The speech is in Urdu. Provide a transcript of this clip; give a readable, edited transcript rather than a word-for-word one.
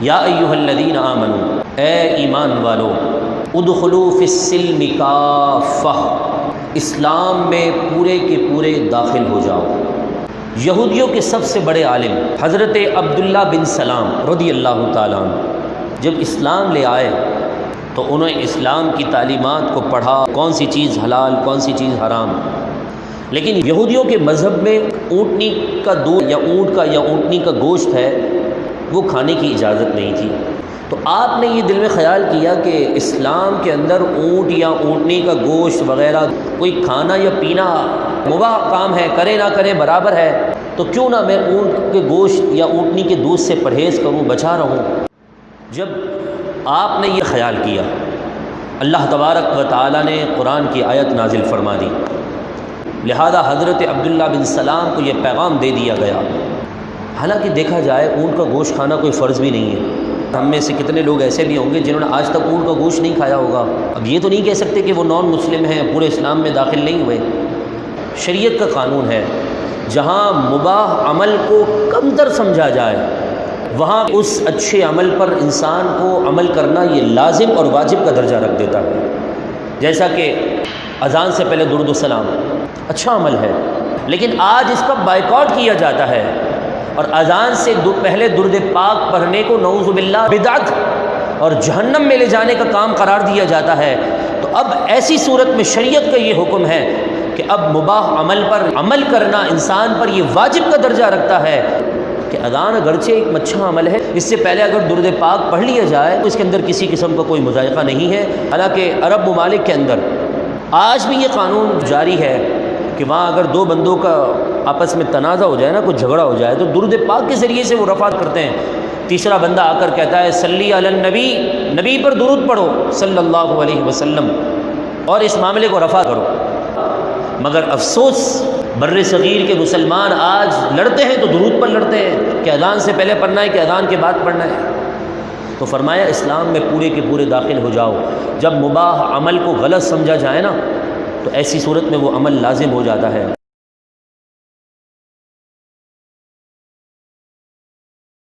یا ایھا الذین آمنوا، اے ایمان والو، ادخلوا فی السلم کافہ، اسلام میں پورے کے پورے داخل ہو جاؤ۔ یہودیوں کے سب سے بڑے عالم حضرت عبداللہ بن سلام رضی اللہ تعالیٰ عنہ جب اسلام لے آئے تو انہوں نے اسلام کی تعلیمات کو پڑھا، کون سی چیز حلال کون سی چیز حرام۔ لیکن یہودیوں کے مذہب میں اونٹنی کا دودھ یا اونٹ کا یا اونٹنی کا گوشت ہے وہ کھانے کی اجازت نہیں تھی۔ تو آپ نے یہ دل میں خیال کیا کہ اسلام کے اندر اونٹ یا اونٹنی کا گوشت وغیرہ کوئی کھانا یا پینا مباح کام ہے، کرے نہ کرے برابر ہے، تو کیوں نہ میں اونٹ کے گوشت یا اونٹنی کے دودھ سے پرہیز کروں، بچا رہوں۔ جب آپ نے یہ خیال کیا، اللہ تبارک و تعالیٰ نے قرآن کی آیت نازل فرما دی، لہذا حضرت عبداللہ بن سلام کو یہ پیغام دے دیا گیا۔ حالانکہ دیکھا جائے اونٹ کا گوشت کھانا کوئی فرض بھی نہیں ہے۔ ہم میں سے کتنے لوگ ایسے بھی ہوں گے جنہوں نے آج تک اونٹ کا گوشت نہیں کھایا ہوگا۔ اب یہ تو نہیں کہہ سکتے کہ وہ نان مسلم ہیں، پورے اسلام میں داخل نہیں ہوئے۔ شریعت کا قانون ہے، جہاں مباح عمل کو کمتر سمجھا جائے وہاں اس اچھے عمل پر انسان کو عمل کرنا یہ لازم اور واجب کا درجہ رکھ دیتا ہے۔ جیسا کہ اذان سے پہلے درود السلام اچھا عمل ہے، لیکن آج اس کا بائیکاٹ کیا جاتا ہے، اور اذان سے پہلے درود پاک پڑھنے کو نعوذ باللہ بدعت اور جہنم میں لے جانے کا کام قرار دیا جاتا ہے۔ تو اب ایسی صورت میں شریعت کا یہ حکم ہے کہ اب مباح عمل پر عمل کرنا انسان پر یہ واجب کا درجہ رکھتا ہے کہ اذان اگرچہ ایک اچھا عمل ہے، اس سے پہلے اگر درود پاک پڑھ لیا جائے تو اس کے اندر کسی قسم کا کوئی مضائقہ نہیں ہے۔ حالانکہ عرب ممالک کے اندر آج بھی یہ قانون جاری ہے کہ وہاں اگر دو بندوں کا آپس میں تنازع ہو جائے نا، کچھ جھگڑا ہو جائے، تو درود پاک کے ذریعے سے وہ رفع کرتے ہیں۔ تیسرا بندہ آ کر کہتا ہے صلی علی النبی، نبی پر درود پڑھو صلی اللہ علیہ وسلم، اور اس معاملے کو رفع کرو۔ مگر افسوس بر صغیر کے مسلمان آج لڑتے ہیں تو درود پر لڑتے ہیں کہ اذان سے پہلے پڑھنا ہے کہ اذان کے بعد پڑھنا ہے۔ تو فرمایا اسلام میں پورے کے پورے داخل ہو جاؤ۔ جب مباح عمل کو غلط سمجھا جائے نا تو ایسی صورت میں وہ عمل لازم ہو جاتا ہے۔